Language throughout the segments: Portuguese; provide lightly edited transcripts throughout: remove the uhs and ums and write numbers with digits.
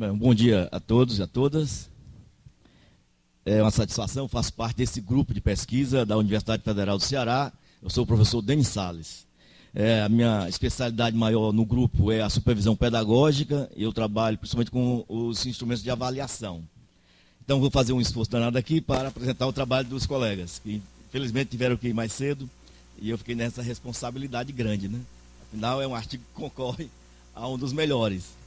Bem, bom dia a todos e a todas. É uma satisfação, faço parte desse grupo de pesquisa da Universidade Federal do Ceará. Eu sou o professor Denis Salles. A minha especialidade maior no grupo é a supervisão pedagógica e eu trabalho principalmente com os instrumentos de avaliação. Então vou fazer um esforço danado aqui para apresentar o trabalho dos colegas, que infelizmente tiveram que ir mais cedo e eu fiquei nessa responsabilidade grande, né? Afinal é um artigo que concorre a um dos melhores.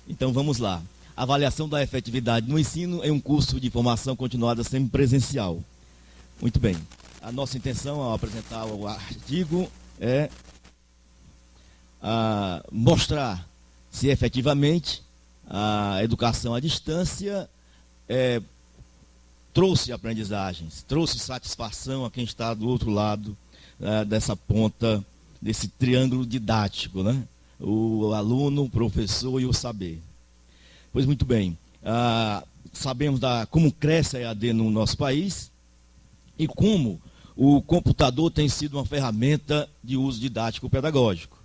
Então vamos lá. Avaliação da efetividade no ensino em um curso de formação continuada semipresencial. Muito bem. A nossa intenção ao apresentar o artigo é mostrar se efetivamente a educação à distância trouxe aprendizagens, trouxe satisfação a quem está do outro lado dessa ponta, desse triângulo didático, né? O aluno, o professor e o saber. Pois muito bem, sabemos como cresce a EAD no nosso país e como o computador tem sido uma ferramenta de uso didático-pedagógico.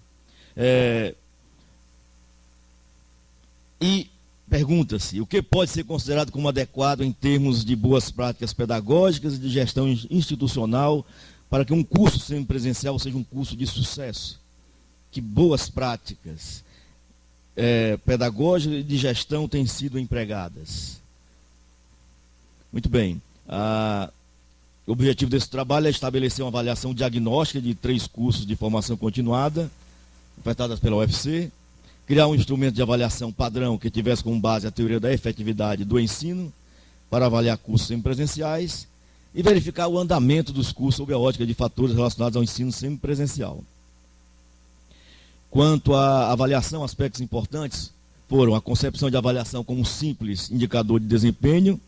E pergunta-se, o que pode ser considerado como adequado em termos de boas práticas pedagógicas e de gestão institucional para que um curso semipresencial seja um curso de sucesso? Que boas práticas pedagógicas e de gestão têm sido empregadas? Muito bem. O objetivo desse trabalho é estabelecer uma avaliação diagnóstica de 3 cursos de formação continuada, ofertadas pela UFC, criar um instrumento de avaliação padrão que tivesse como base a teoria da efetividade do ensino para avaliar cursos semipresenciais e verificar o andamento dos cursos sob a ótica de fatores relacionados ao ensino semipresencial. Quanto à avaliação, aspectos importantes foram a concepção de avaliação como um simples indicador de desempenho,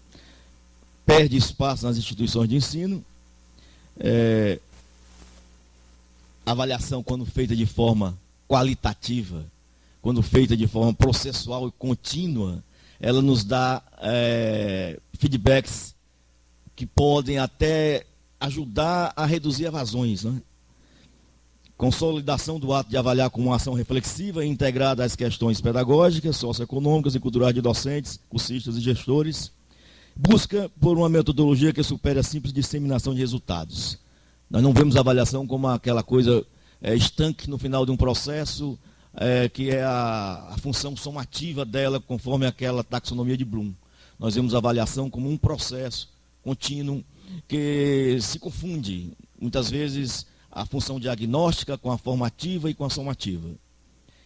perde espaço nas instituições de ensino, avaliação quando feita de forma qualitativa, quando feita de forma processual e contínua, ela nos dá feedbacks que podem até ajudar a reduzir evasões, né? Consolidação do ato de avaliar como uma ação reflexiva e integrada às questões pedagógicas, socioeconômicas e culturais de docentes, cursistas e gestores. Busca por uma metodologia que supere a simples disseminação de resultados. Nós não vemos a avaliação como aquela coisa estanque no final de um processo, que é a função somativa dela, conforme aquela taxonomia de Bloom. Nós vemos a avaliação como um processo contínuo que se confunde, muitas vezes, a função diagnóstica com a formativa e com a somativa.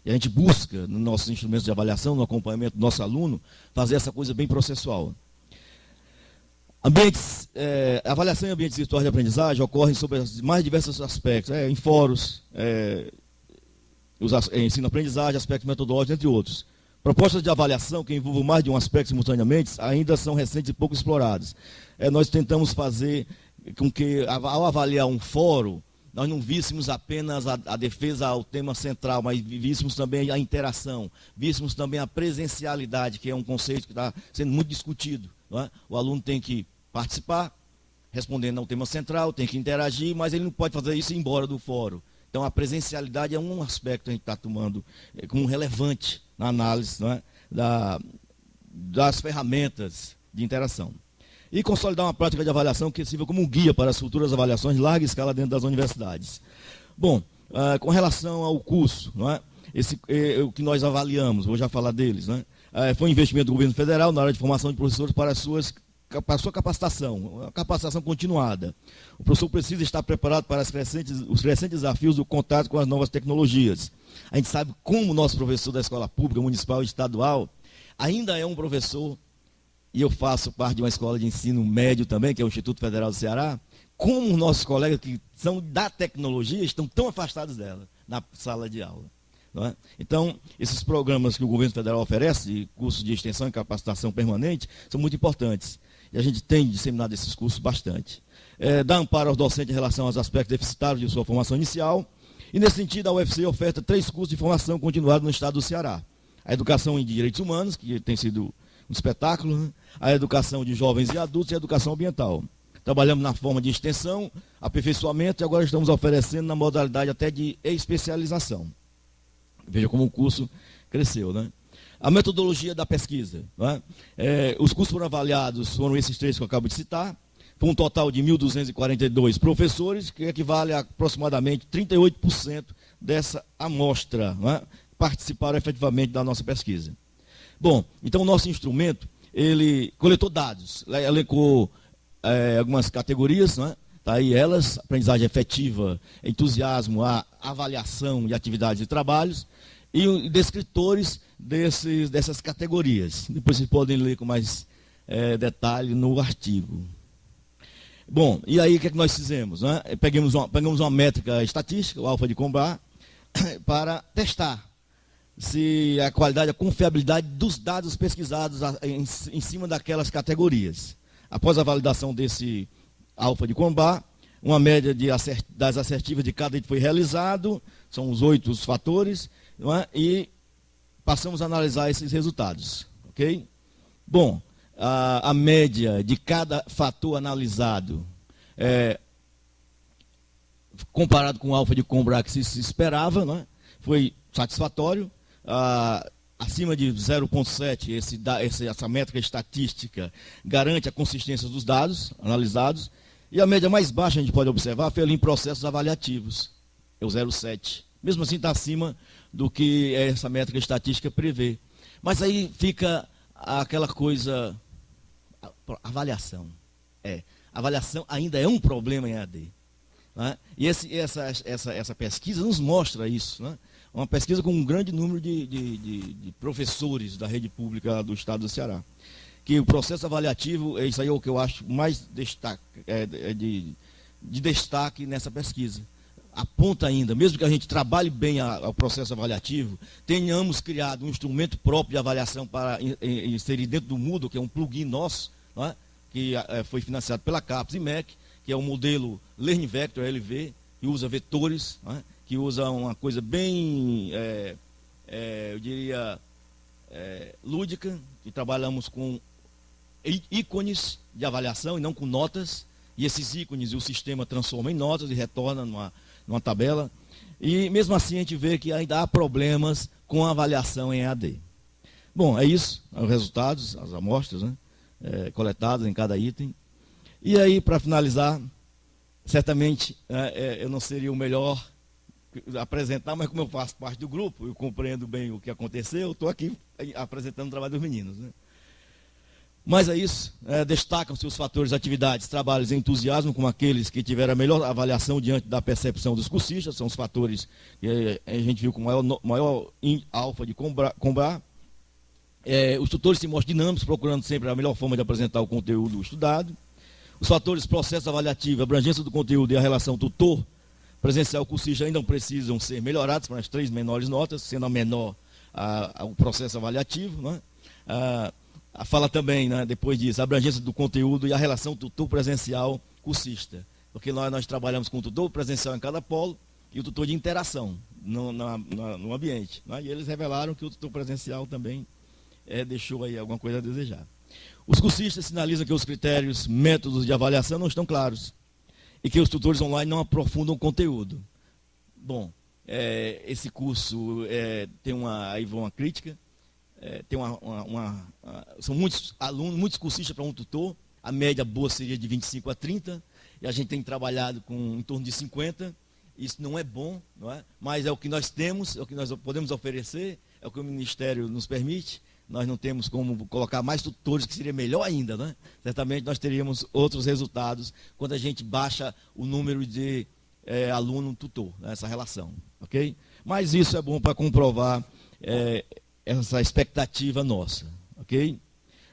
E a gente busca, nos nossos instrumentos de avaliação, no acompanhamento do nosso aluno, fazer essa coisa bem processual. Avaliação em ambientes virtuais de aprendizagem ocorre sobre os mais diversos aspectos, em fóruns, ensino-aprendizagem, aspectos metodológicos, entre outros. Propostas de avaliação que envolvam mais de um aspecto simultaneamente ainda são recentes e pouco exploradas. Nós tentamos fazer com que, ao avaliar um fórum, nós não víssemos apenas a defesa ao tema central, mas víssemos também a interação, víssemos também a presencialidade, que é um conceito que está sendo muito discutido. Não é? O aluno tem que participar, respondendo ao tema central, tem que interagir, mas ele não pode fazer isso e ir embora do fórum. Então a presencialidade é um aspecto que a gente está tomando como relevante na análise, não é? Das ferramentas de interação. E consolidar uma prática de avaliação que sirva como um guia para as futuras avaliações de larga escala dentro das universidades. Bom, com relação ao curso, não é? O que nós avaliamos, vou já falar deles, não é? Foi um investimento do governo federal na área de formação de professores para a sua capacitação, uma capacitação continuada. O professor precisa estar preparado para os crescentes desafios do contato com as novas tecnologias. A gente sabe como o nosso professor da escola pública, municipal e estadual ainda é um professor. E eu faço parte de uma escola de ensino médio também, que é o Instituto Federal do Ceará, como nossos colegas que são da tecnologia estão tão afastados dela, na sala de aula. Não é? Então, esses programas que o governo federal oferece, de cursos de extensão e capacitação permanente, são muito importantes. E a gente tem disseminado esses cursos bastante. Dá amparo aos docentes em relação aos aspectos deficitários de sua formação inicial. E, nesse sentido, a UFC oferta 3 cursos de formação continuada no estado do Ceará. A educação em direitos humanos, que tem sido um espetáculo, né? A educação de jovens e adultos e a educação ambiental. Trabalhamos na forma de extensão, aperfeiçoamento e agora estamos oferecendo na modalidade até de especialização. Veja como o curso cresceu, né? A metodologia da pesquisa. Não é? Os cursos foram avaliados, foram esses três que eu acabo de citar, com um total de 1.242 professores, que equivale a aproximadamente 38% dessa amostra, não é? Participaram efetivamente da nossa pesquisa. Bom, então o nosso instrumento, ele coletou dados, elencou algumas categorias, não é? Tá aí elas: aprendizagem efetiva, entusiasmo, a avaliação de atividades e trabalhos, e descritores dessas categorias. Depois vocês podem ler com mais detalhe no artigo. Bom, e aí o que é que nós fizemos? Né? Pegamos uma métrica estatística, o alfa de Combar, para testar se a qualidade, a confiabilidade dos dados pesquisados em cima daquelas categorias. Após a validação desse alfa de Combar, uma média das assertivas de cada item foi realizado, são os 8 fatores, não é? E passamos a analisar esses resultados. Ok? Bom, a média de cada fator analisado, comparado com o alfa de Combar que se esperava, não é? Foi satisfatório. Acima de 0,7, essa métrica estatística garante a consistência dos dados analisados. E a média mais baixa, a gente pode observar, foi ali em processos avaliativos, é o 0,7. Mesmo assim está acima do que essa métrica estatística prevê. Mas aí fica aquela coisa, avaliação. Avaliação ainda é um problema em EAD. Né? E essa pesquisa nos mostra isso. Né? Uma pesquisa com um grande número de professores da rede pública do estado do Ceará. Que o processo avaliativo, isso aí é o que eu acho mais de destaque nessa pesquisa. Aponta ainda, mesmo que a gente trabalhe bem o processo avaliativo, tenhamos criado um instrumento próprio de avaliação para inserir dentro do Moodle, que é um plugin nosso, não é? Que foi financiado pela CAPES e MEC, que é o modelo Learning Vector LV, que usa vetores, não é? Que usa uma coisa bem, eu diria, lúdica, que trabalhamos com ícones de avaliação e não com notas, e esses ícones o sistema transforma em notas e retorna numa tabela. E mesmo assim a gente vê que ainda há problemas com a avaliação em EAD. Bom, é isso, os resultados, as amostras, né, coletadas em cada item. E aí, para finalizar, certamente eu não seria o melhor apresentar, mas como eu faço parte do grupo, eu compreendo bem o que aconteceu, estou aqui apresentando o trabalho dos meninos. Né? Mas é isso, destacam-se os fatores de atividades, trabalhos e entusiasmo, como aqueles que tiveram a melhor avaliação diante da percepção dos cursistas, são os fatores que a gente viu com maior alfa de Combar. Os tutores se mostram dinâmicos, procurando sempre a melhor forma de apresentar o conteúdo estudado. Os fatores processo avaliativo, abrangência do conteúdo e a relação tutor, presencial cursista ainda precisam ser melhorados para as 3 menores notas, sendo a menor o processo avaliativo. Né? Fala também, né, depois disso, a abrangência do conteúdo e a relação tutor presencial cursista. Porque nós trabalhamos com o tutor presencial em cada polo e o tutor de interação no ambiente. Né? E eles revelaram que o tutor presencial também deixou aí alguma coisa a desejar. Os cursistas sinalizam que os critérios, métodos de avaliação não estão claros e que os tutores online não aprofundam o conteúdo. Bom, esse curso tem uma crítica. São muitos alunos, muitos cursistas para um tutor, a média boa seria de 25 a 30, e a gente tem trabalhado com em torno de 50, isso não é bom, não é? Mas é o que nós temos, é o que nós podemos oferecer, é o que o Ministério nos permite, nós não temos como colocar mais tutores, que seria melhor ainda, né? Certamente nós teríamos outros resultados quando a gente baixa o número de aluno-tutor, né? Essa relação, ok? Mas isso é bom para comprovar essa expectativa nossa, ok?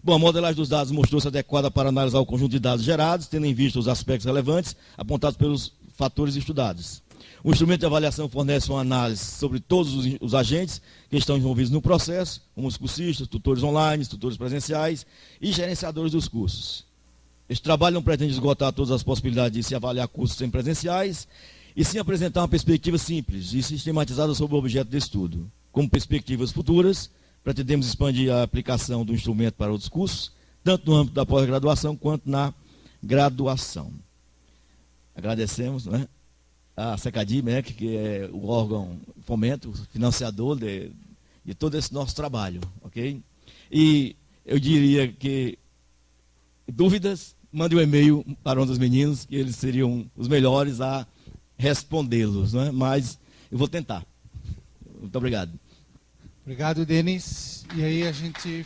Bom, a modelagem dos dados mostrou-se adequada para analisar o conjunto de dados gerados, tendo em vista os aspectos relevantes apontados pelos fatores estudados. O instrumento de avaliação fornece uma análise sobre todos os agentes que estão envolvidos no processo, como os cursistas, tutores online, tutores presenciais e gerenciadores dos cursos. Este trabalho não pretende esgotar todas as possibilidades de se avaliar cursos semipresenciais, e sim apresentar uma perspectiva simples e sistematizada sobre o objeto de estudo. Como perspectivas futuras, pretendemos expandir a aplicação do instrumento para outros cursos, tanto no âmbito da pós-graduação quanto na graduação. Agradecemos, né, a SECADI, MEC, que é o órgão fomento, financiador de todo esse nosso trabalho, ok? E eu diria que dúvidas, mande um e-mail para um dos meninos, que eles seriam os melhores a respondê-los, né? Mas eu vou tentar. Muito obrigado. Obrigado, Denis. E aí a gente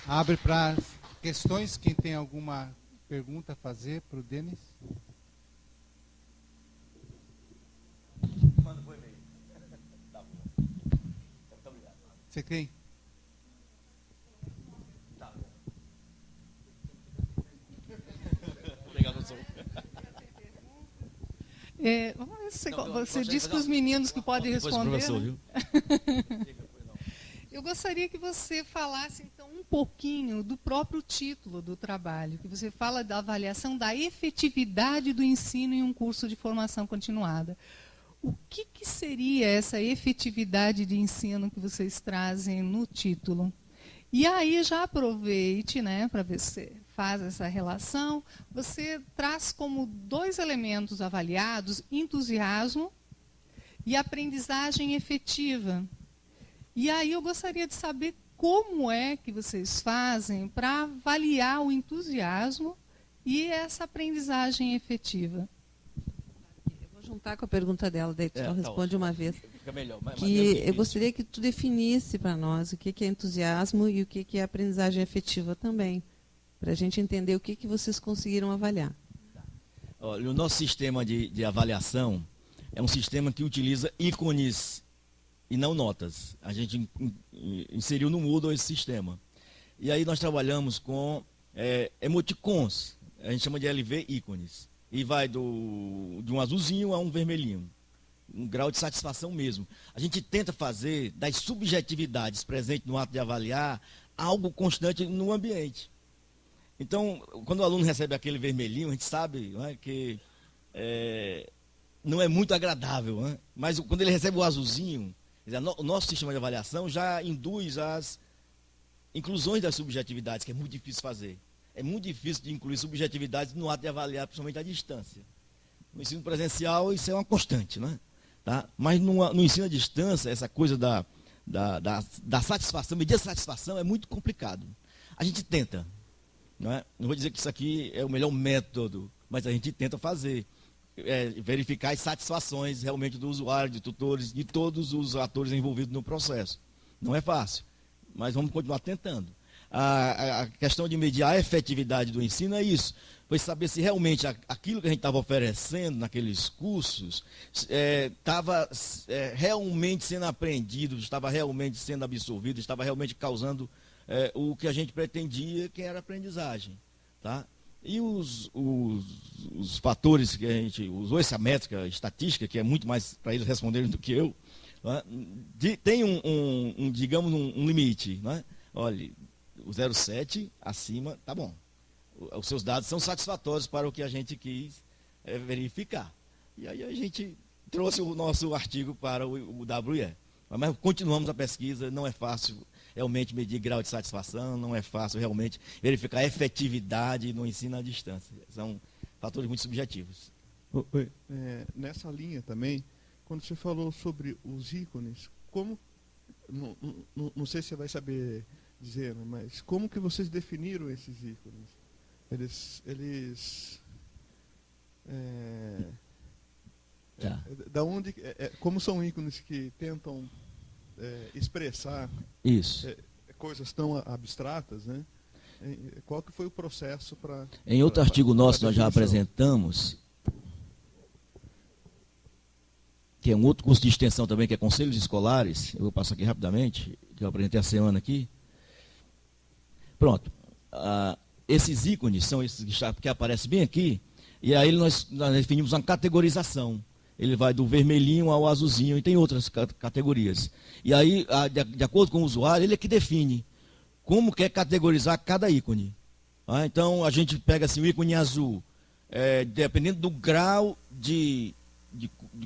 abre para questões. Quem tem alguma pergunta a fazer para o Denis? Manda por e-mail. Tá bom. Muito obrigado. Você tem? Tá bom. Obrigado, professor. Você disse para os meninos que podem responder. Professor, né? viu? Eu gostaria que você falasse, então, um pouquinho do próprio título do trabalho, que você fala da avaliação da efetividade do ensino em um curso de formação continuada. O que seria essa efetividade de ensino que vocês trazem no título? E aí já aproveite, né, para ver se você faz essa relação. Você traz como 2 elementos avaliados, entusiasmo e aprendizagem efetiva. E aí eu gostaria de saber como é que vocês fazem para avaliar o entusiasmo e essa aprendizagem efetiva. Eu vou juntar com a pergunta dela, daí tu só responde uma vez. Fica melhor. Eu gostaria que tu definisse para nós o que é entusiasmo e o que é aprendizagem efetiva também, para a gente entender o que vocês conseguiram avaliar. Olha, o nosso sistema de avaliação é um sistema que utiliza ícones e não notas. A gente inseriu no Moodle esse sistema. E aí nós trabalhamos com emoticons, a gente chama de LV ícones. E vai de um azulzinho a um vermelhinho. Um grau de satisfação mesmo. A gente tenta fazer das subjetividades presentes no ato de avaliar algo constante no ambiente. Então, quando o aluno recebe aquele vermelhinho, a gente sabe, não é, que não é muito agradável. Não é? Mas quando ele recebe o azulzinho, o nosso sistema de avaliação já induz as inclusões das subjetividades, que é muito difícil fazer. É muito difícil de incluir subjetividades no ato de avaliar, principalmente à distância. No ensino presencial, isso é uma constante, né? Tá? Mas no ensino à distância, essa coisa da satisfação, medir a satisfação é muito complicado. A gente tenta. Não vou dizer que isso aqui é o melhor método, mas a gente tenta fazer. Verificar as satisfações realmente do usuário, de tutores, de todos os atores envolvidos no processo. Não é fácil, mas vamos continuar tentando. A questão de medir a efetividade do ensino é isso. Foi saber se realmente aquilo que a gente estava oferecendo naqueles cursos estava realmente sendo aprendido, estava realmente sendo absorvido, estava realmente causando o que a gente pretendia, que era a aprendizagem. Tá? E os fatores que a gente usou, essa métrica estatística, que é muito mais para eles responderem do que eu, né? Tem digamos, um limite. Né? Olha, o 0,7 acima, tá bom. Os seus dados são satisfatórios para o que a gente quis verificar. E aí a gente trouxe o nosso artigo para o WE. Mas continuamos a pesquisa, não é fácil realmente medir grau de satisfação, não é fácil realmente verificar a efetividade no ensino à distância. São fatores muito subjetivos. Nessa linha também, quando você falou sobre os ícones, como, não sei se você vai saber dizer, mas como que vocês definiram esses ícones? Da onde, como são ícones que tentam expressar isso. Coisas tão abstratas, né? Qual que foi o processo para... Em outro artigo nosso nós já apresentamos, que é um outro curso de extensão também, que é Conselhos Escolares, eu vou passar aqui rapidamente, que eu apresentei a semana aqui. Pronto. Esses ícones são esses que aparecem bem aqui, e aí nós definimos uma categorização. Ele vai do vermelhinho ao azulzinho, e tem outras categorias. E aí, de acordo com o usuário, ele é que define como quer categorizar cada ícone. Então, a gente pega assim, o ícone azul, dependendo do grau de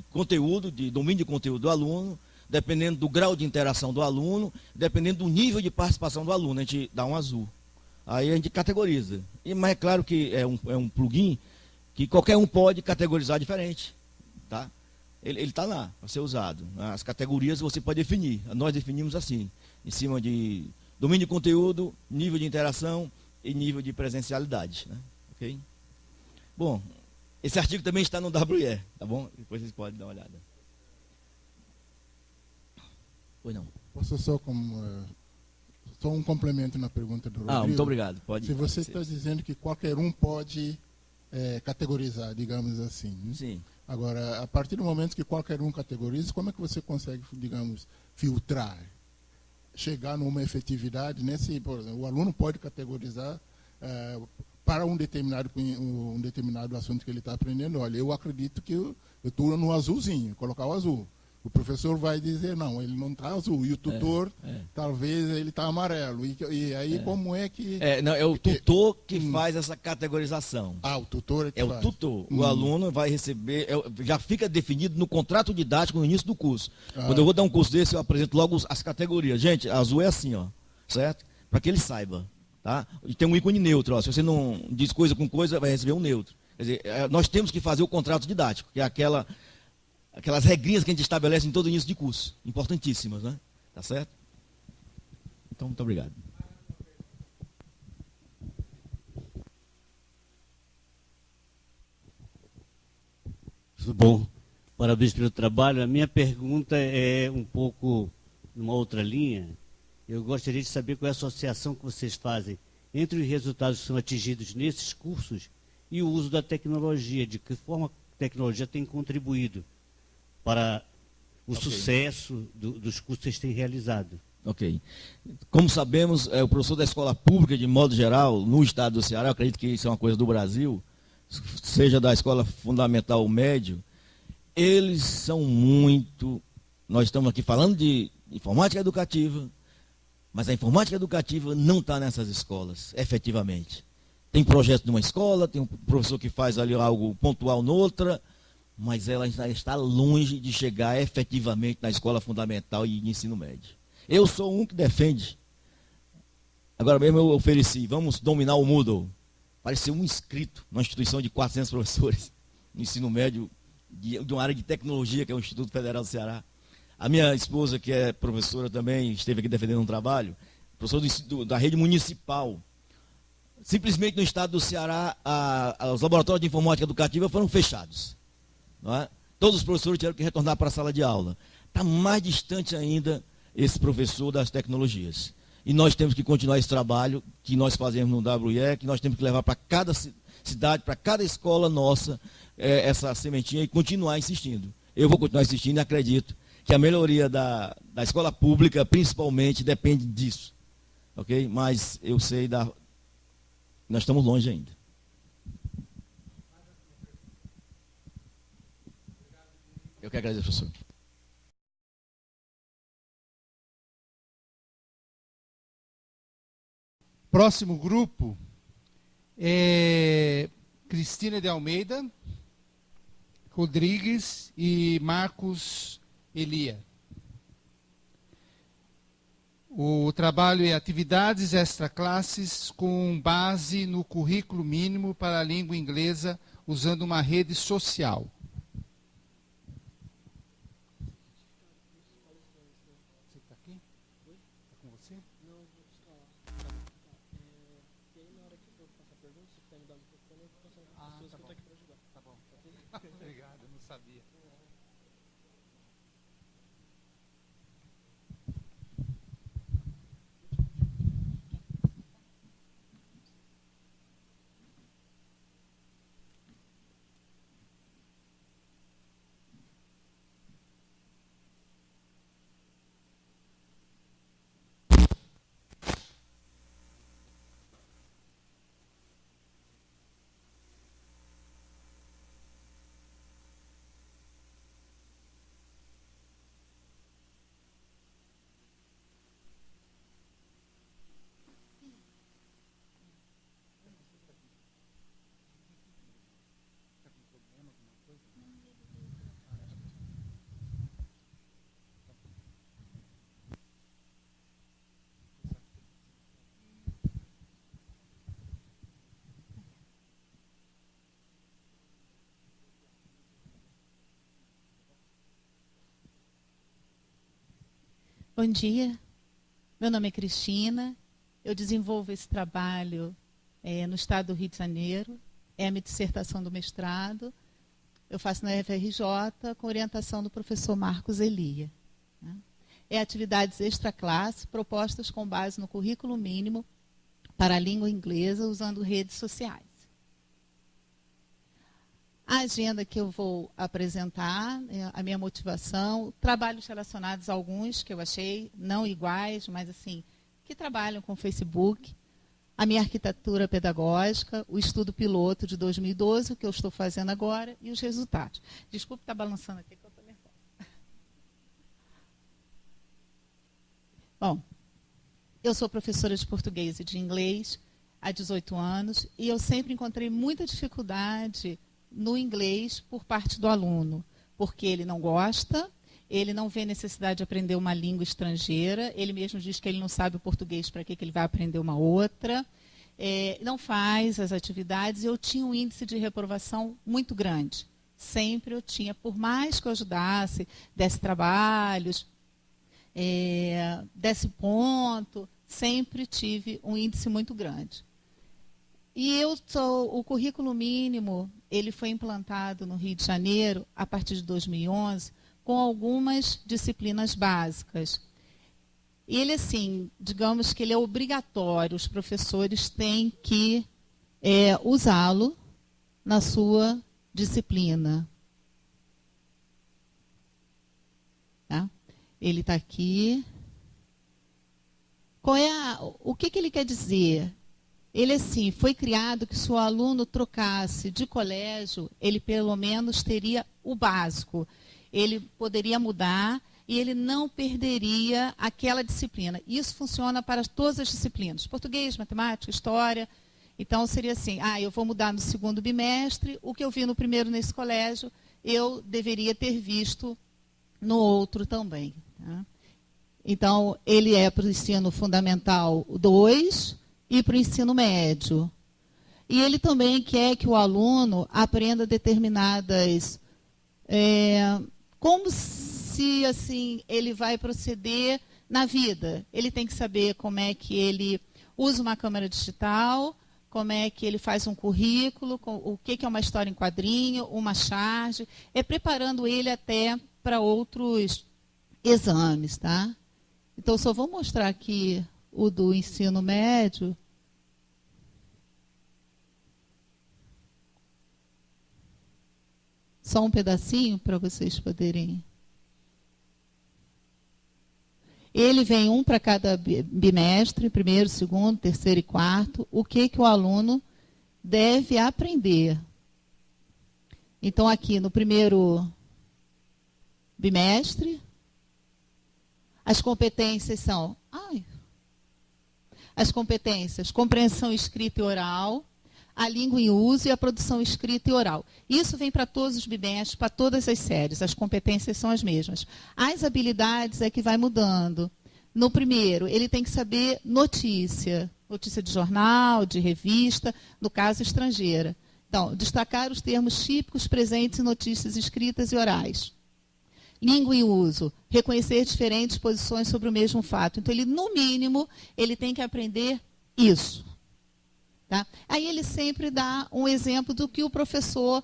conteúdo, de domínio de conteúdo do aluno, dependendo do grau de interação do aluno, dependendo do nível de participação do aluno, a gente dá um azul. Aí a gente categoriza. Mas é claro que é um plugin que qualquer um pode categorizar diferente. Tá? ele está lá para ser usado. As categorias você pode definir. Nós definimos assim, em cima de domínio de conteúdo, nível de interação e nível de presencialidade. Né? Ok? Bom, esse artigo também está no WE, tá bom? Depois vocês podem dar uma olhada. Pois não. Posso só um complemento na pergunta do Rodrigo? Muito obrigado. Pode. Se você está dizendo que qualquer um pode categorizar, digamos assim. Né? Sim. Agora, a partir do momento que qualquer um categoriza, como é que você consegue, digamos, filtrar? Chegar numa efetividade nesse, por exemplo, o aluno pode categorizar para um determinado assunto que ele está aprendendo. Olha, eu acredito que eu estou no azulzinho, colocar o azul. O professor vai dizer, não, ele não está azul. E o tutor, talvez ele está amarelo. E aí, como é que... É o tutor que faz essa categorização. O tutor é que faz. É o tutor. O aluno vai receber... já fica definido no contrato didático no início do curso. Quando eu vou dar um curso desse, eu apresento logo as categorias. Gente, azul é assim, ó, certo? Para que ele saiba. Tá? E tem um ícone neutro. Ó. Se você não diz coisa com coisa, vai receber um neutro. Quer dizer, nós temos que fazer o contrato didático, que é aquelas regrinhas que a gente estabelece em todo início de curso. Importantíssimas, né? Tá certo? Então, muito obrigado. Tudo bom? Parabéns pelo trabalho. A minha pergunta é um pouco numa outra linha. Eu gostaria de saber qual é a associação que vocês fazem entre os resultados que são atingidos nesses cursos e o uso da tecnologia. De que forma a tecnologia tem contribuído para o sucesso dos cursos que vocês têm realizado. Ok. Como sabemos, o professor da escola pública, de modo geral, no estado do Ceará, eu acredito que isso é uma coisa do Brasil, seja da escola fundamental ou médio, eles são muito... Nós estamos aqui falando de informática educativa, mas a informática educativa não está nessas escolas, efetivamente. Tem projeto numa escola, tem um professor que faz ali algo pontual noutra, mas ela está longe de chegar efetivamente na escola fundamental e de ensino médio. Eu sou um que defende. Agora mesmo eu ofereci, vamos dominar o Moodle. Pareceu um inscrito numa instituição de 400 professores no ensino médio, de uma área de tecnologia, que é o Instituto Federal do Ceará. A minha esposa, que é professora também, esteve aqui defendendo um trabalho, professora da rede municipal. Simplesmente no estado do Ceará, os laboratórios de informática educativa foram fechados. Não é? Todos os professores tiveram que retornar para a sala de aula. Está mais distante ainda esse professor das tecnologias. E nós temos que continuar esse trabalho que nós fazemos no WIE, que nós temos que levar para cada cidade, para cada escola nossa, essa sementinha e continuar insistindo. Eu vou continuar insistindo e acredito que a melhoria da escola pública, principalmente, depende disso. Ok? Mas eu sei nós estamos longe ainda. Eu que agradeço, professor. Próximo grupo é Cristina de Almeida, Rodrigues e Marcos Elia. O trabalho é atividades extraclasses com base no currículo mínimo para a língua inglesa usando uma rede social. Você está aqui? Está com você? Não, vou buscar lá. E aí, na hora que for passar a pergunta, se quiser me dar o microfone, eu vou passar para as pessoas que estão aqui para ajudar. Tá bom. Obrigado, eu não sabia. Bom dia, meu nome é Cristina, eu desenvolvo esse trabalho no estado do Rio de Janeiro, é a minha dissertação do mestrado, eu faço na UFRJ com orientação do professor Marcos Elia. Né? É atividades extraclasse propostas com base no currículo mínimo para a língua inglesa usando redes sociais. A agenda que eu vou apresentar, a minha motivação, trabalhos relacionados a alguns que eu achei não iguais, mas assim, que trabalham com o Facebook, a minha arquitetura pedagógica, o estudo piloto de 2012, o que eu estou fazendo agora, e os resultados. Desculpe estar balançando aqui, que eu estou nervosa. Bom, eu sou professora de português e de inglês há 18 anos, e eu sempre encontrei muita dificuldade no inglês por parte do aluno, porque ele não gosta, ele não vê necessidade de aprender uma língua estrangeira, ele mesmo diz que ele não sabe o português, para que ele vai aprender uma outra, não faz as atividades, e eu tinha um índice de reprovação muito grande. Sempre eu tinha, por mais que eu ajudasse, desse trabalhos, desse ponto, sempre tive um índice muito grande. E o currículo mínimo, ele foi implantado no Rio de Janeiro a partir de 2011, com algumas disciplinas básicas. E ele, assim, digamos que ele é obrigatório, os professores têm que usá-lo na sua disciplina. Tá? Ele está aqui. O que ele quer dizer? Ele, assim, foi criado que se o aluno trocasse de colégio, ele pelo menos teria o básico. Ele poderia mudar e ele não perderia aquela disciplina. Isso funciona para todas as disciplinas. Português, matemática, história. Então, seria assim, eu vou mudar no segundo bimestre, o que eu vi no primeiro nesse colégio, eu deveria ter visto no outro também. Tá? Então, ele é para o ensino fundamental 2, e para o ensino médio. E ele também quer que o aluno aprenda determinadas... como se assim, ele vai proceder na vida. Ele tem que saber como é que ele usa uma câmera digital, como é que ele faz um currículo, o que é uma história em quadrinho, uma charge, preparando ele até para outros exames. Tá? Então, só vou mostrar aqui o do ensino médio. Só um pedacinho para vocês poderem... Ele vem um para cada bimestre, primeiro, segundo, terceiro e quarto, o que o aluno deve aprender. Então, aqui no primeiro bimestre, as competências são... As competências, compreensão escrita e oral, a língua em uso e a produção escrita e oral. Isso vem para todos os bimestres, para todas as séries. As competências são as mesmas. As habilidades é que vai mudando. No primeiro, ele tem que saber notícia. Notícia de jornal, de revista, no caso estrangeira. Então, destacar os termos típicos presentes em notícias escritas e orais. Língua em uso, reconhecer diferentes posições sobre o mesmo fato. Então, ele, no mínimo, ele tem que aprender isso. Tá? Aí ele sempre dá um exemplo do que o professor...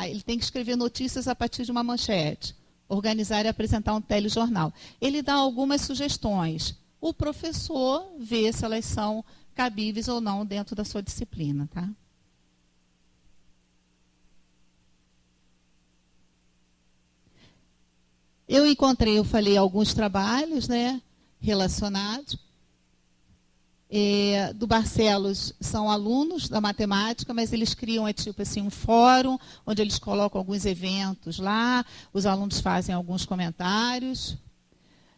ele tem que escrever notícias a partir de uma manchete, organizar e apresentar um telejornal. Ele dá algumas sugestões. O professor vê se elas são cabíveis ou não dentro da sua disciplina. Tá? Eu falei alguns trabalhos, né, relacionados. Do Barcelos são alunos da matemática, mas eles criam tipo assim, um fórum, onde eles colocam alguns eventos lá, os alunos fazem alguns comentários.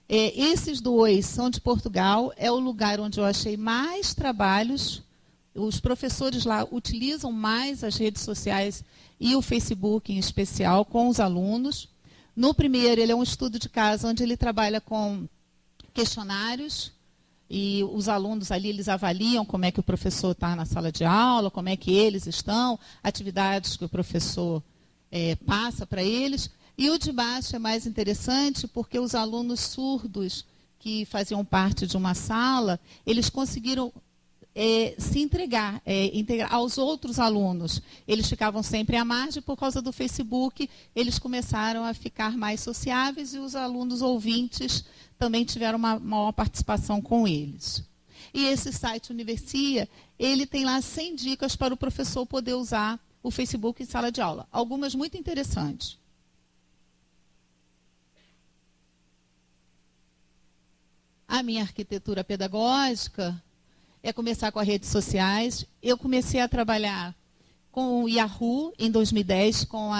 Esses dois são de Portugal, é o lugar onde eu achei mais trabalhos. Os professores lá utilizam mais as redes sociais e o Facebook em especial com os alunos. No primeiro, ele é um estudo de caso onde ele trabalha com questionários e os alunos ali eles avaliam como é que o professor está na sala de aula, como é que eles estão, atividades que o professor passa para eles. E o de baixo é mais interessante porque os alunos surdos, que faziam parte de uma sala, eles conseguiram se integrar aos outros alunos. Eles ficavam sempre à margem, por causa do Facebook, eles começaram a ficar mais sociáveis e os alunos ouvintes também tiveram uma maior participação com eles. E esse site Universia, ele tem lá 100 dicas para o professor poder usar o Facebook em sala de aula. Algumas muito interessantes. A minha arquitetura pedagógica é começar com as redes sociais. Eu comecei a trabalhar com o Yahoo em 2010, com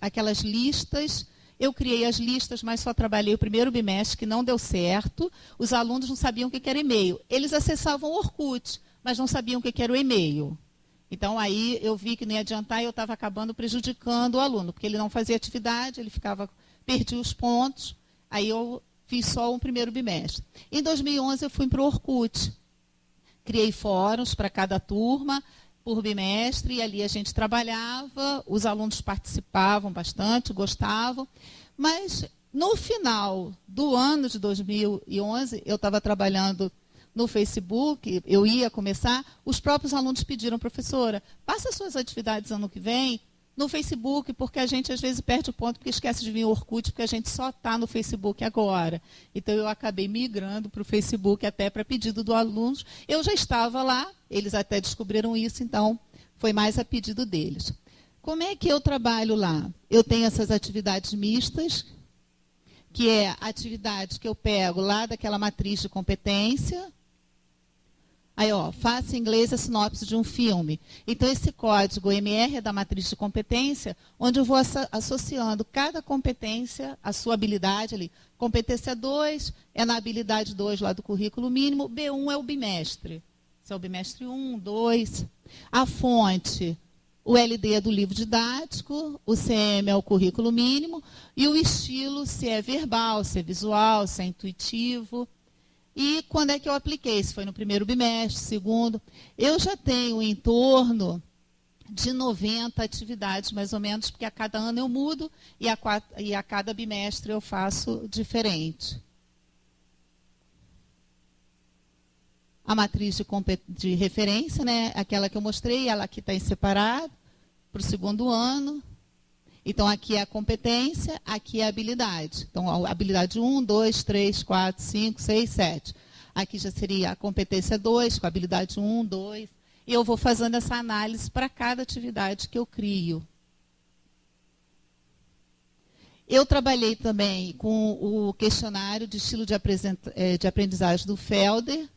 aquelas listas. Eu criei as listas, mas só trabalhei o primeiro bimestre, que não deu certo. Os alunos não sabiam o que era e-mail. Eles acessavam o Orkut, mas não sabiam o que era o e-mail. Então, aí eu vi que não ia adiantar e eu estava acabando prejudicando o aluno, porque ele não fazia atividade, ele perdia os pontos. Aí eu fiz só um primeiro bimestre. Em 2011, eu fui para o Orkut. Criei fóruns para cada turma, por bimestre, e ali a gente trabalhava, os alunos participavam bastante, gostavam. Mas, no final do ano de 2011, eu estava trabalhando no Facebook, eu ia começar, os próprios alunos pediram, professora, passa suas atividades ano que vem no Facebook, porque a gente às vezes perde o ponto, porque esquece de vir o Orkut, porque a gente só está no Facebook agora. Então, eu acabei migrando para o Facebook, até para pedido dos alunos. Eu já estava lá, eles até descobriram isso, então foi mais a pedido deles. Como é que eu trabalho lá? Eu tenho essas atividades mistas, que é a atividade que eu pego lá daquela matriz de competência. Aí, ó, faça em inglês a sinopse de um filme. Então, esse código MR é da matriz de competência, onde eu vou associando cada competência à sua habilidade ali. Competência 2 é na habilidade 2 lá do currículo mínimo, B1 é o bimestre. Esse é o bimestre 1, 2. A fonte, o LD é do livro didático, o CM é o currículo mínimo, e o estilo, se é verbal, se é visual, se é intuitivo. E quando é que eu apliquei? Se foi no primeiro bimestre, segundo. Eu já tenho em torno de 90 atividades, mais ou menos, porque a cada ano eu mudo e a cada bimestre eu faço diferente. A matriz de referência, né, aquela que eu mostrei, ela aqui está em separado para o segundo ano. Então, aqui é a competência, aqui é a habilidade. Então, a habilidade 1, 2, 3, 4, 5, 6, 7. Aqui já seria a competência 2, com a habilidade 1, 2. E eu vou fazendo essa análise para cada atividade que eu crio. Eu trabalhei também com o questionário de estilo de aprendizagem do Felder.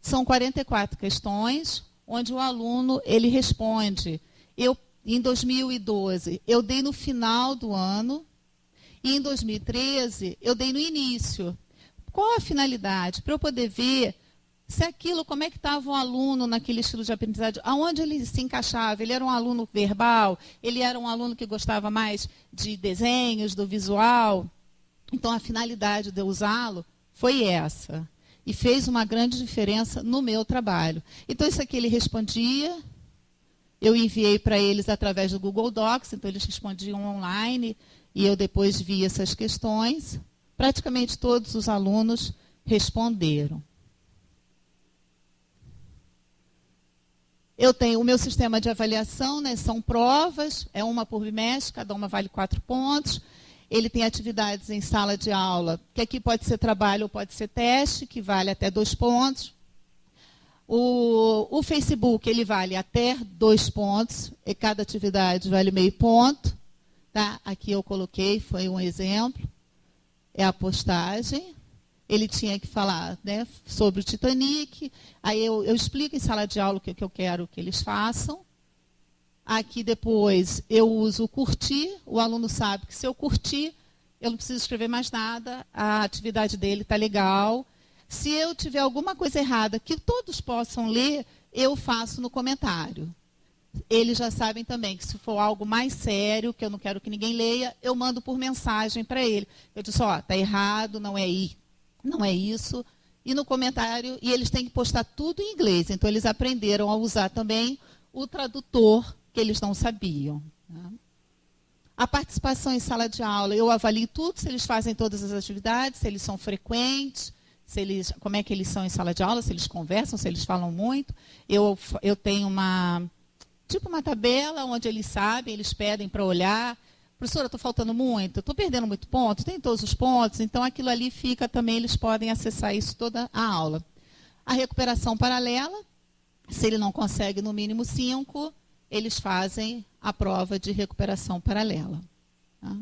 São 44 questões, onde o aluno ele responde. Em 2012, eu dei no final do ano, e em 2013, eu dei no início. Qual a finalidade? Para eu poder ver se aquilo, como é que estava o aluno naquele estilo de aprendizagem, aonde ele se encaixava. Ele era um aluno verbal, ele era um aluno que gostava mais de desenhos, do visual. Então, a finalidade de eu usá-lo foi essa. E fez uma grande diferença no meu trabalho. Então, isso aqui ele respondia. Eu enviei para eles através do Google Docs, então eles respondiam online, e eu depois vi essas questões. Praticamente todos os alunos responderam. Eu tenho o meu sistema de avaliação, né, são provas, é uma por bimestre, cada uma vale 4 pontos. Ele tem atividades em sala de aula, que aqui pode ser trabalho ou pode ser teste, que vale até 2 pontos. O Facebook, ele vale até 2 pontos, e cada atividade vale meio ponto. Tá? Aqui eu coloquei, foi um exemplo. É a postagem. Ele tinha que falar, né, sobre o Titanic. Aí eu explico em sala de aula o que eu quero que eles façam. Aqui depois eu uso o curtir. O aluno sabe que se eu curtir, eu não preciso escrever mais nada. A atividade dele está legal. Se eu tiver alguma coisa errada que todos possam ler, eu faço no comentário. Eles já sabem também que se for algo mais sério, que eu não quero que ninguém leia, eu mando por mensagem para ele. Eu disse, ó, está errado, não é isso. E no comentário, e eles têm que postar tudo em inglês. Então, eles aprenderam a usar também o tradutor que eles não sabiam. Tá? A participação em sala de aula, eu avalio tudo, se eles fazem todas as atividades, se eles são frequentes, como é que eles são em sala de aula, se eles conversam, se eles falam muito. Eu tenho uma tabela onde eles sabem, eles pedem para olhar. Professora, estou faltando muito, estou perdendo muito ponto, tem todos os pontos, então aquilo ali fica também, eles podem acessar isso toda a aula. A recuperação paralela, se ele não consegue no mínimo 5, eles fazem a prova de recuperação paralela. Tá?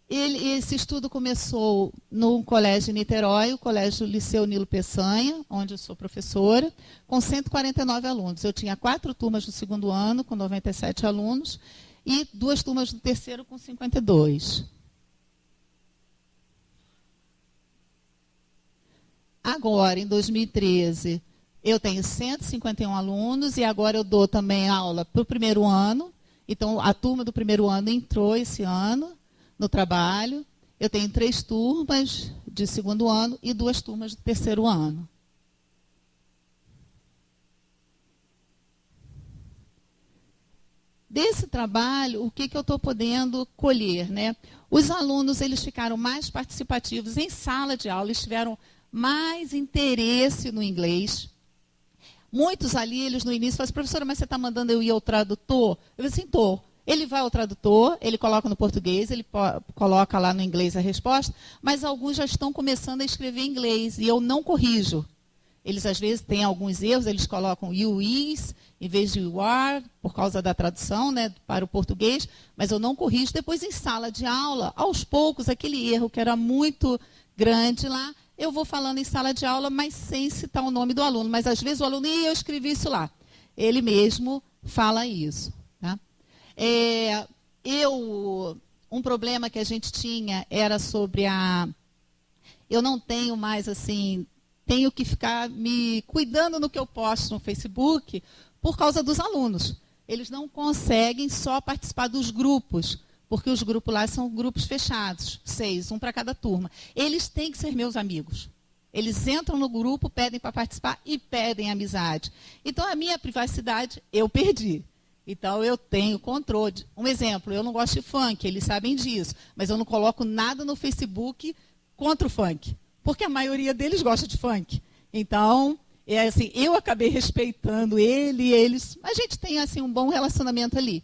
Esse estudo começou no colégio em Niterói, o colégio Liceu Nilo Peçanha, onde eu sou professora, com 149 alunos. Eu tinha 4 turmas do segundo ano, com 97 alunos, e 2 turmas do terceiro, com 52. Agora, em 2013, eu tenho 151 alunos e agora eu dou também aula para o primeiro ano. Então, a turma do primeiro ano entrou esse ano no trabalho. Eu tenho 3 turmas de segundo ano e 2 turmas do terceiro ano. Desse trabalho, o que eu estou podendo colher, né? Os alunos, eles ficaram mais participativos em sala de aula, eles tiveram mais interesse no inglês. Muitos ali, eles no início falam assim, professora, mas você está mandando eu ir ao tradutor? Eu falei assim, estou. Ele vai ao tradutor, ele coloca no português, ele coloca lá no inglês a resposta, mas alguns já estão começando a escrever em inglês e eu não corrijo. Eles, às vezes, têm alguns erros, eles colocam you is em vez de you are, por causa da tradução, né, para o português, mas eu não corrijo. Depois, em sala de aula, aos poucos, aquele erro que era muito grande lá, eu vou falando em sala de aula, mas sem citar o nome do aluno. Mas, às vezes, o aluno, eu escrevi isso lá. Ele mesmo fala isso. Tá? Um problema que a gente tinha era sobre eu não tenho mais, assim, tenho que ficar me cuidando no que eu posto no Facebook por causa dos alunos. Eles não conseguem só participar dos grupos, porque os grupos lá são grupos fechados, 6, um para cada turma. Eles têm que ser meus amigos. Eles entram no grupo, pedem para participar e pedem amizade. Então, a minha privacidade eu perdi. Então, eu tenho controle. Um exemplo, eu não gosto de funk, eles sabem disso, mas eu não coloco nada no Facebook contra o funk, porque a maioria deles gosta de funk. Então, assim, eu acabei respeitando ele e eles. A gente tem assim, um bom relacionamento ali.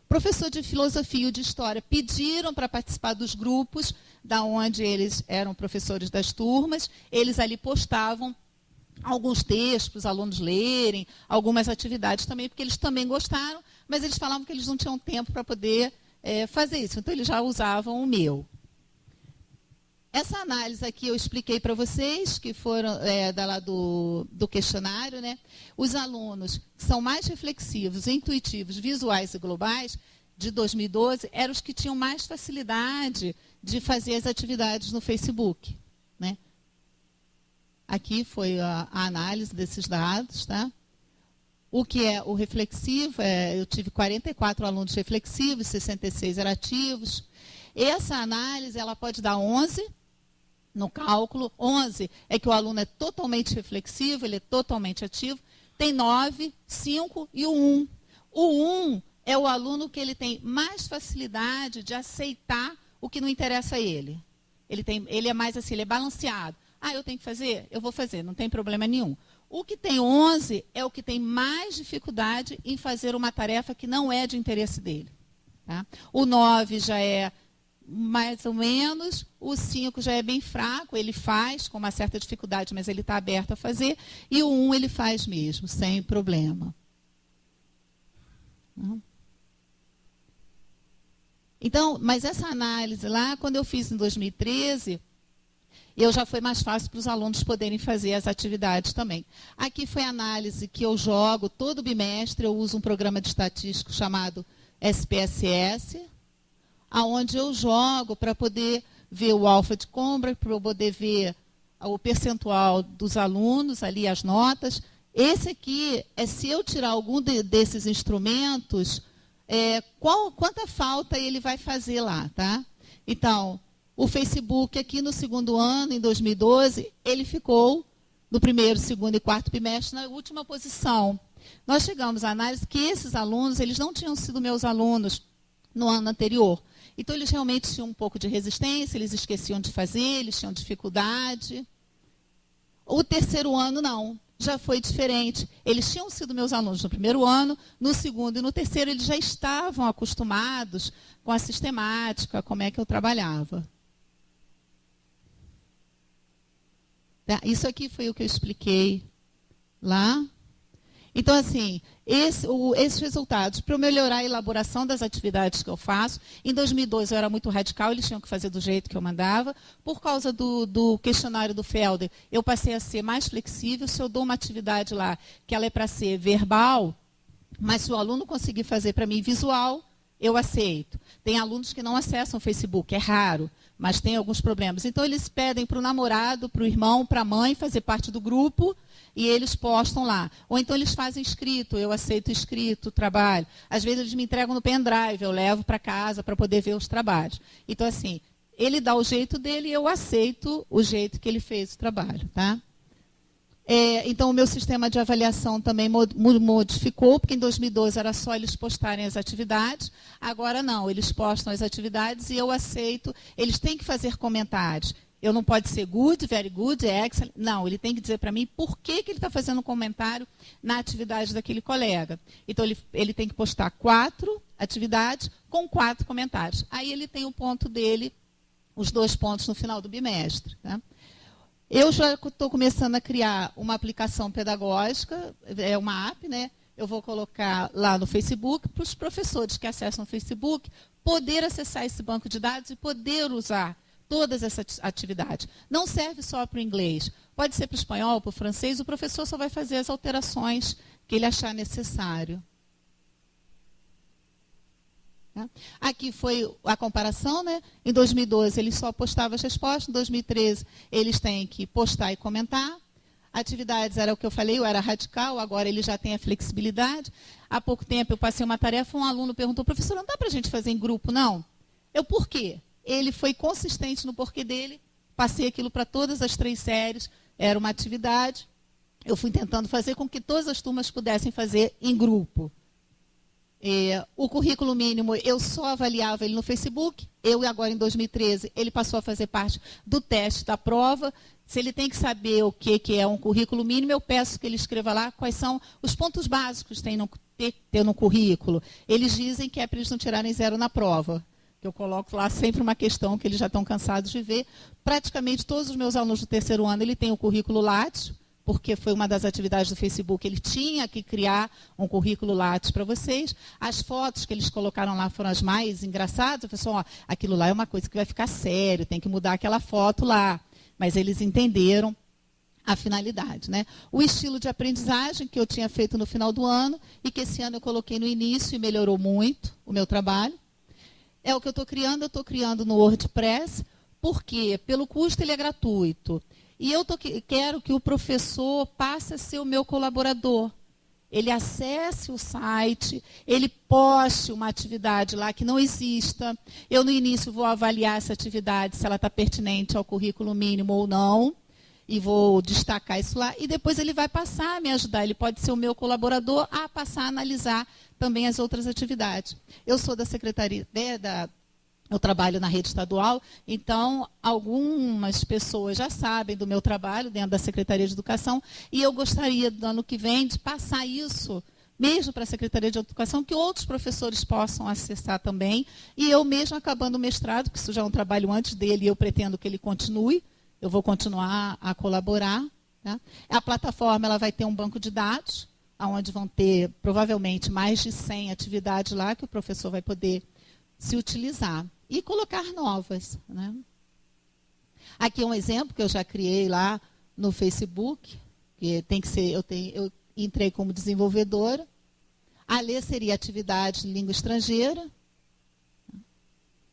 Professor de filosofia e de história pediram para participar dos grupos, da onde eles eram professores das turmas. Eles ali postavam alguns textos para os alunos lerem, algumas atividades também, porque eles também gostaram, mas eles falavam que eles não tinham tempo para poder fazer isso. Então, eles já usavam o meu. Essa análise aqui eu expliquei para vocês, que foram lá do questionário, né? Os alunos que são mais reflexivos, intuitivos, visuais e globais, de 2012, eram os que tinham mais facilidade de fazer as atividades no Facebook. Né? Aqui foi a análise desses dados. Tá? O que é o reflexivo, eu tive 44 alunos reflexivos, 66 eram ativos. Essa análise ela pode dar 11, no cálculo. 11 é que o aluno é totalmente reflexivo, ele é totalmente ativo. Tem 9, 5 e o 1. O 1 é o aluno que ele tem mais facilidade de aceitar o que não interessa a ele. Ele é mais assim, ele é balanceado. Ah, eu tenho que fazer? Eu vou fazer, não tem problema nenhum. O que tem 11 é o que tem mais dificuldade em fazer uma tarefa que não é de interesse dele. Tá? O 9 já é mais ou menos, o 5 já é bem fraco, ele faz com uma certa dificuldade, mas ele está aberto a fazer, e o 1 ele faz mesmo, sem problema. Então, mas essa análise lá, quando eu fiz em 2013, já foi mais fácil para os alunos poderem fazer as atividades também. Aqui foi a análise que eu jogo todo bimestre, eu uso um programa de estatístico chamado SPSS, aonde eu jogo para poder ver o alfa de Combra, para eu poder ver o percentual dos alunos, ali as notas. Esse aqui é se eu tirar algum desses instrumentos, quanta falta ele vai fazer lá. Tá? Então, o Facebook aqui no segundo ano, em 2012, ele ficou no primeiro, segundo e quarto bimestre na última posição. Nós chegamos à análise que esses alunos, eles não tinham sido meus alunos no ano anterior. Então, eles realmente tinham um pouco de resistência, eles esqueciam de fazer, eles tinham dificuldade. O terceiro ano, não. Já foi diferente. Eles tinham sido meus alunos no primeiro ano, no segundo e no terceiro eles já estavam acostumados com a sistemática, como é que eu trabalhava. Tá? Isso aqui foi o que eu expliquei lá. Então, assim, esses resultados, para eu melhorar a elaboração das atividades que eu faço, em 2012 eu era muito radical, eles tinham que fazer do jeito que eu mandava. Por causa do questionário do Felder, eu passei a ser mais flexível. Se eu dou uma atividade lá, que ela é para ser verbal, mas se o aluno conseguir fazer para mim visual, eu aceito. Tem alunos que não acessam o Facebook, é raro, mas tem alguns problemas. Então, eles pedem para o namorado, para o irmão, para a mãe fazer parte do grupo, e eles postam lá. Ou então eles fazem escrito, eu aceito escrito, trabalho. Às vezes eles me entregam no pendrive, eu levo para casa para poder ver os trabalhos. Então, assim, ele dá o jeito dele e eu aceito o jeito que ele fez o trabalho. Tá? Então, o meu sistema de avaliação também modificou, porque em 2012 era só eles postarem as atividades. Agora não, eles postam as atividades e eu aceito. Eles têm que fazer comentários. Eu não pode ser good, very good, excellent. Não, ele tem que dizer para mim por que ele está fazendo um comentário na atividade daquele colega. Então, ele tem que postar 4 atividades com 4 comentários. Aí ele tem o ponto dele, os 2 pontos no final do bimestre. Tá? Eu já estou começando a criar uma aplicação pedagógica, é uma app, né? Eu vou colocar lá no Facebook, para os professores que acessam o Facebook, poder acessar esse banco de dados e poder usar todas essas atividades. Não serve só para o inglês, pode ser para o espanhol, para o francês, o professor só vai fazer as alterações que ele achar necessário. Aqui foi a comparação, né? Em 2012 ele só postava as respostas, em 2013 eles têm que postar e comentar. Atividades era o que eu falei, eu era radical, agora ele já tem a flexibilidade. Há pouco tempo eu passei uma tarefa, um aluno perguntou, professor, não dá para a gente fazer em grupo, não? Eu, por quê? Ele foi consistente no porquê dele, passei aquilo para todas as 3 séries, era uma atividade. Eu fui tentando fazer com que todas as turmas pudessem fazer em grupo. O currículo mínimo, eu só avaliava ele no Facebook. Eu, agora em 2013, ele passou a fazer parte do teste da prova. Se ele tem que saber o que é um currículo mínimo, eu peço que ele escreva lá quais são os pontos básicos que tem ter no currículo. Eles dizem que é para eles não tirarem 0 na prova. Eu coloco lá sempre uma questão que eles já estão cansados de ver. Praticamente todos os meus alunos do terceiro ano, ele tem o currículo Lattes, porque foi uma das atividades do Facebook, ele tinha que criar um currículo Lattes para vocês. As fotos que eles colocaram lá foram as mais engraçadas. Eu falei assim, ó, aquilo lá é uma coisa que vai ficar sério, tem que mudar aquela foto lá. Mas eles entenderam a finalidade. Né? O estilo de aprendizagem que eu tinha feito no final do ano e que esse ano eu coloquei no início e melhorou muito o meu trabalho. É o que eu estou criando no WordPress, porque pelo custo ele é gratuito. E eu quero que o professor passe a ser o meu colaborador. Ele acesse o site, ele poste uma atividade lá que não exista. Eu, no início, vou avaliar essa atividade, se ela está pertinente ao currículo mínimo ou não, e vou destacar isso lá. E depois ele vai passar a me ajudar. Ele pode ser o meu colaborador a passar a analisar também as outras atividades. Eu sou da Secretaria eu trabalho na rede estadual, então algumas pessoas já sabem do meu trabalho dentro da Secretaria de Educação e eu gostaria, do ano que vem, de passar isso mesmo para a Secretaria de Educação, que outros professores possam acessar também. E eu mesmo acabando o mestrado, que isso já é um trabalho antes dele e eu pretendo que ele continue, eu vou continuar a colaborar. Tá? A plataforma ela vai ter um banco de dados, onde vão ter provavelmente mais de 100 atividades lá que o professor vai poder se utilizar. E colocar novas. Né? Aqui é um exemplo que eu já criei lá no Facebook, que tem que ser, eu entrei como desenvolvedora. A ler seria atividade de língua estrangeira.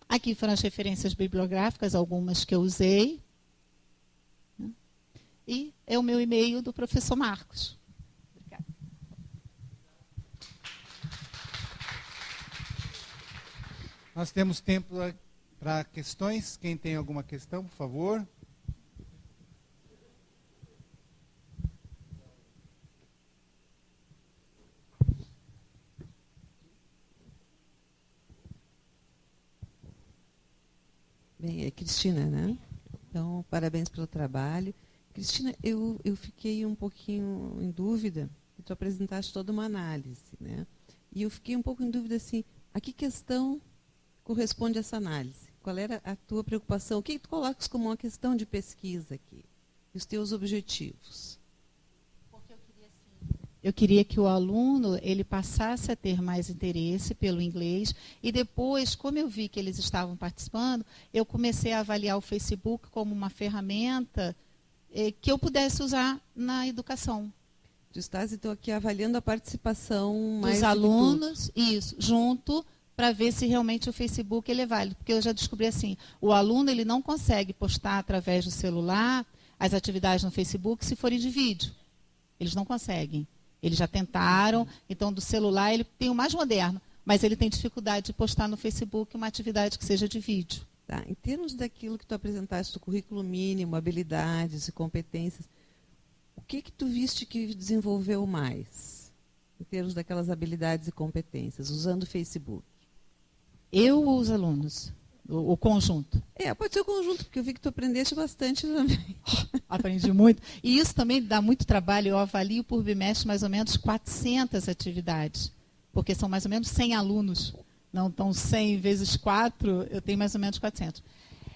Aqui foram as referências bibliográficas, algumas que eu usei. E é o meu e-mail do professor Marcos. Obrigada. Nós temos tempo para questões. Quem tem alguma questão, por favor? Bem, é Cristina, né? Então, parabéns pelo trabalho. Cristina, eu fiquei um pouquinho em dúvida, que tu apresentaste toda uma análise, né? E eu fiquei um pouco em dúvida, assim, a que questão corresponde essa análise? Qual era a tua preocupação? O que tu colocas como uma questão de pesquisa aqui? Os teus objetivos? Eu queria que o aluno ele passasse a ter mais interesse pelo inglês e depois, como eu vi que eles estavam participando, eu comecei a avaliar o Facebook como uma ferramenta que eu pudesse usar na educação. Tu estás, então, aqui avaliando a participação mais dos alunos, isso, junto, para ver se realmente o Facebook ele é válido. Porque eu já descobri assim, o aluno ele não consegue postar através do celular as atividades no Facebook se forem de vídeo. Eles não conseguem. Eles já tentaram, então do celular ele tem o mais moderno, mas ele tem dificuldade de postar no Facebook uma atividade que seja de vídeo. Tá. Em termos daquilo que tu apresentaste do currículo mínimo, habilidades e competências, o que tu viste que desenvolveu mais, em termos daquelas habilidades e competências, usando o Facebook? Eu ou os alunos? O conjunto? Pode ser o conjunto, porque eu vi que tu aprendeste bastante também. Aprendi muito. E isso também dá muito trabalho. Eu avalio por bimestre mais ou menos 400 atividades, porque são mais ou menos 100 alunos. Não estão 100 vezes 4, eu tenho mais ou menos 400.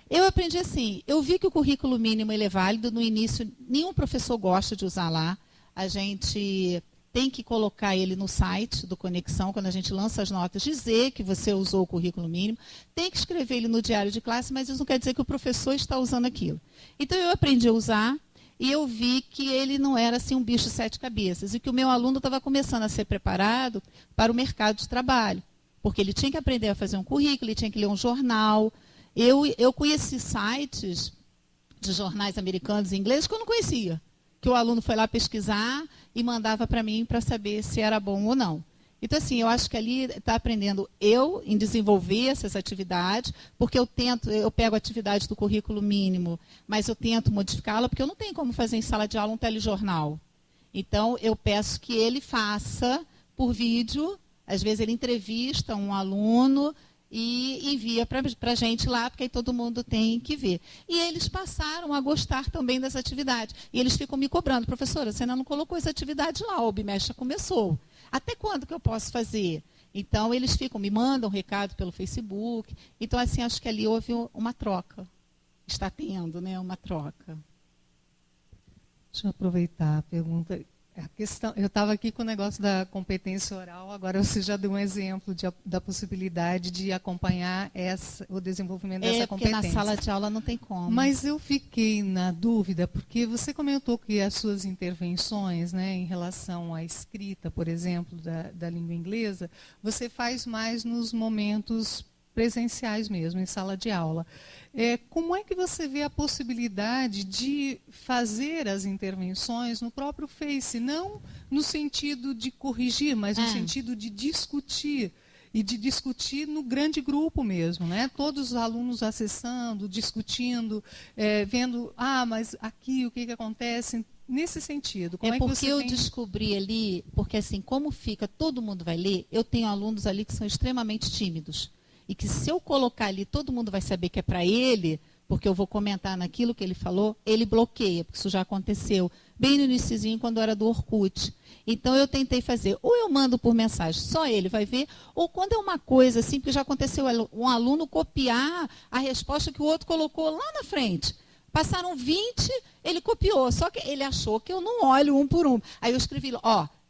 Eu aprendi assim, eu vi que o currículo mínimo ele é válido. No início, nenhum professor gosta de usar lá. A gente tem que colocar ele no site do Conexão, quando a gente lança as notas, dizer que você usou o currículo mínimo. Tem que escrever ele no diário de classe, mas isso não quer dizer que o professor está usando aquilo. Então, eu aprendi a usar e eu vi que ele não era assim um bicho de 7 cabeças e que o meu aluno estava começando a ser preparado para o mercado de trabalho, porque ele tinha que aprender a fazer um currículo, ele tinha que ler um jornal. Eu conheci sites de jornais americanos e ingleses que eu não conhecia, que o aluno foi lá pesquisar e mandava para mim para saber se era bom ou não. Então, assim, eu acho que ali está aprendendo eu em desenvolver essas atividades, porque eu pego a atividade do currículo mínimo, mas eu tento modificá-la, porque eu não tenho como fazer em sala de aula um telejornal. Então, eu peço que ele faça por vídeo, às vezes ele entrevista um aluno e envia para a gente lá, porque aí todo mundo tem que ver. E eles passaram a gostar também das atividades. E eles ficam me cobrando, professora, você ainda não colocou essa atividade lá, o bimestre já começou. Até quando que eu posso fazer? Então, eles me mandam um recado pelo Facebook. Então, assim, acho que ali houve uma troca. Está tendo, né, uma troca. Deixa eu aproveitar a pergunta. A questão, eu estava aqui com o negócio da competência oral, agora você já deu um exemplo da possibilidade de acompanhar o desenvolvimento dessa competência. Porque na sala de aula não tem como. Mas eu fiquei na dúvida, porque você comentou que as suas intervenções, né, em relação à escrita, por exemplo, da língua inglesa, você faz mais nos momentos presenciais mesmo, em sala de aula. Como é que você vê a possibilidade de fazer as intervenções no próprio Face, não no sentido de corrigir, mas no sentido de discutir, e de discutir no grande grupo mesmo, né? Todos os alunos acessando, discutindo, vendo, mas aqui o que acontece, nesse sentido. Como porque que eu descobri ali, porque assim, como fica, todo mundo vai ler, eu tenho alunos ali que são extremamente tímidos. E que se eu colocar ali, todo mundo vai saber que é para ele, porque eu vou comentar naquilo que ele falou, ele bloqueia, porque isso já aconteceu bem no iniciozinho, quando era do Orkut. Então, eu tentei fazer, ou eu mando por mensagem, só ele vai ver, ou quando é uma coisa assim, que já aconteceu, um aluno copiar a resposta que o outro colocou lá na frente. Passaram 20, ele copiou, só que ele achou que eu não olho um por um. Aí eu escrevi,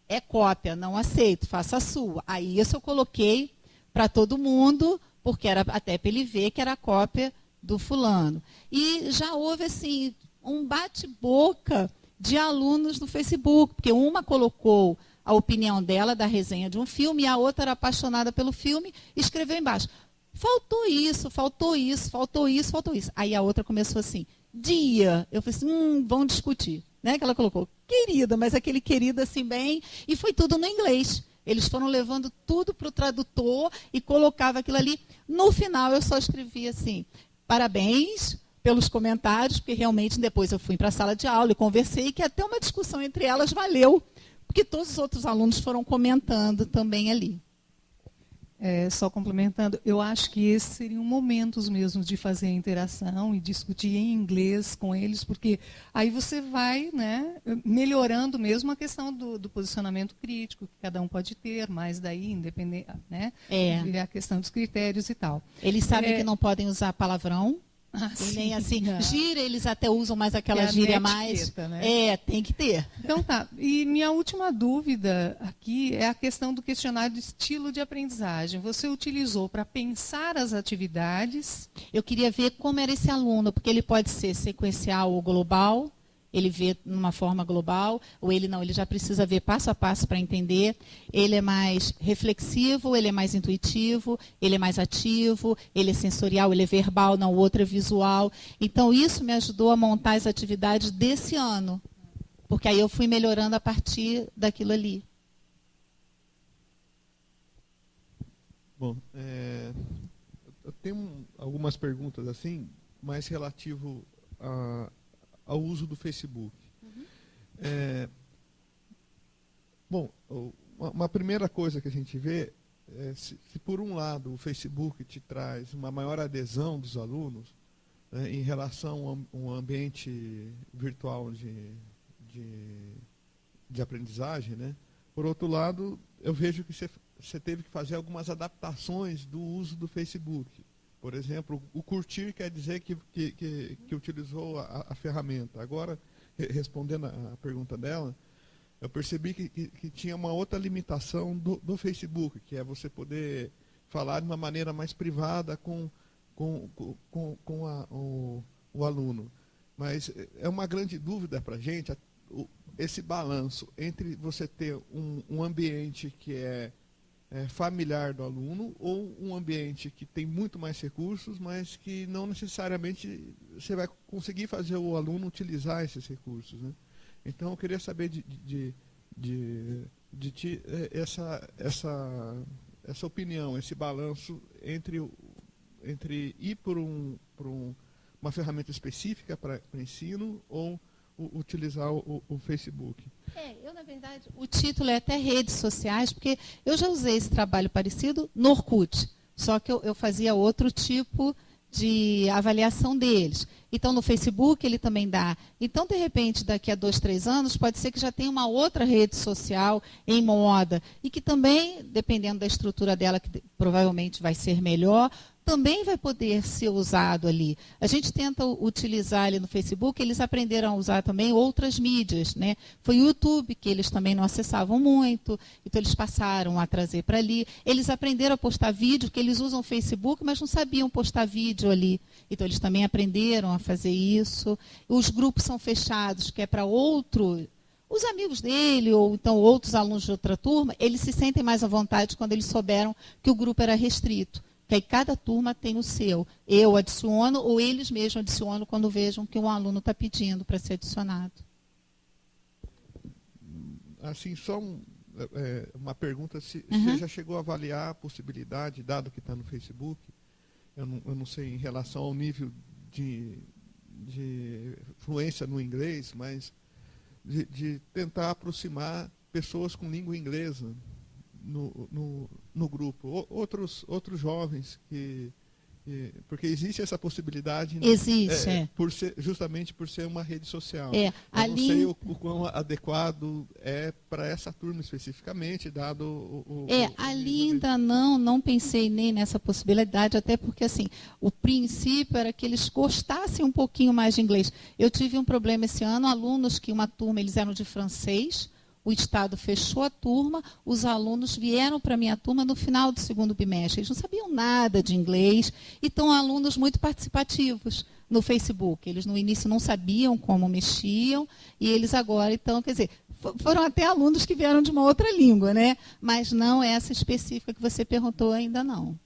é cópia, não aceito, faça a sua. Aí isso eu coloquei para todo mundo, porque era até para ele ver que era a cópia do fulano. E já houve assim um bate-boca de alunos no Facebook, porque uma colocou a opinião dela da resenha de um filme e a outra era apaixonada pelo filme e escreveu embaixo: faltou isso, faltou isso, faltou isso, faltou isso. Aí a outra começou assim: dia. Eu falei assim, vão discutir. Né? Que ela colocou, querida, mas aquele querido assim bem, e foi tudo no inglês. Eles foram levando tudo para o tradutor e colocava aquilo ali. No final, eu só escrevi assim, parabéns pelos comentários, porque realmente depois eu fui para a sala de aula e conversei, que até uma discussão entre elas valeu, porque todos os outros alunos foram comentando também ali. Só complementando, eu acho que esses seriam momentos mesmo de fazer a interação e discutir em inglês com eles, porque aí você vai, né, melhorando mesmo a questão do posicionamento crítico que cada um pode ter, mas daí, independente, né, a questão dos critérios e tal. Eles sabem que não podem usar palavrão. E nem assim, gíria, eles até usam mais aquela gíria mais. Né? Tem que ter. Então tá. E minha última dúvida aqui é a questão do questionário de estilo de aprendizagem. Você utilizou para pensar as atividades? Eu queria ver como era esse aluno, porque ele pode ser sequencial ou global. Ele vê numa forma global, ou ele não, ele já precisa ver passo a passo para entender. Ele é mais reflexivo, ele é mais intuitivo, ele é mais ativo, ele é sensorial, ele é verbal, não, o outro é visual. Então, isso me ajudou a montar as atividades desse ano, porque aí eu fui melhorando a partir daquilo ali. Bom, eu tenho algumas perguntas assim, mais relativo ao uso do Facebook. Bom, uma primeira coisa que a gente vê é se por um lado o Facebook te traz uma maior adesão dos alunos em relação a um ambiente virtual de aprendizagem, né? Por outro lado, eu vejo que você teve que fazer algumas adaptações do uso do Facebook. Por exemplo, o curtir quer dizer que utilizou a ferramenta. Agora, respondendo a pergunta dela, eu percebi que tinha uma outra limitação do Facebook, que é você poder falar de uma maneira mais privada com o aluno. Mas é uma grande dúvida para a gente esse balanço entre você ter um ambiente que é familiar do aluno ou um ambiente que tem muito mais recursos, mas que não necessariamente você vai conseguir fazer o aluno utilizar esses recursos, né? Então, eu queria saber de ti essa opinião, esse balanço entre ir por uma ferramenta específica para ensino ou utilizar o Facebook. Eu, na verdade, o título é até redes sociais, porque eu já usei esse trabalho parecido no Orkut, só que eu fazia outro tipo de avaliação deles. Então, no Facebook ele também dá. Então, de repente, daqui a 2, 3 anos, pode ser que já tenha uma outra rede social em moda, e que também, dependendo da estrutura dela, que provavelmente vai ser melhor, também vai poder ser usado ali. A gente tenta utilizar ali no Facebook, eles aprenderam a usar também outras mídias, né? Foi o YouTube, que eles também não acessavam muito, então eles passaram a trazer para ali. Eles aprenderam a postar vídeo, que eles usam o Facebook, mas não sabiam postar vídeo ali. Então eles também aprenderam a fazer isso. Os grupos são fechados, que é para os amigos dele, ou então outros alunos de outra turma, eles se sentem mais à vontade quando eles souberam que o grupo era restrito. Que aí cada turma tem o seu. Eu adiciono, ou eles mesmos adicionam quando vejam que um aluno está pedindo para ser adicionado. Assim, só uma pergunta, se você já chegou a avaliar a possibilidade, dado que está no Facebook, eu não sei em relação ao nível de fluência no inglês, mas de tentar aproximar pessoas com língua inglesa no grupo, outros jovens porque existe essa possibilidade, né? Existe, justamente por ser uma rede social. Eu não sei o quão adequado é para essa turma especificamente, dado ali ainda não pensei nem nessa possibilidade, até porque assim, o princípio era que eles gostassem um pouquinho mais de inglês. Eu tive um problema esse ano, alunos que uma turma, eles eram de francês, o Estado fechou a turma, os alunos vieram para a minha turma no final do segundo bimestre. Eles não sabiam nada de inglês e estão alunos muito participativos no Facebook. Eles no início não sabiam como mexiam e eles agora, então, quer dizer, foram até alunos que vieram de uma outra língua, né? Mas não essa específica que você perguntou ainda não.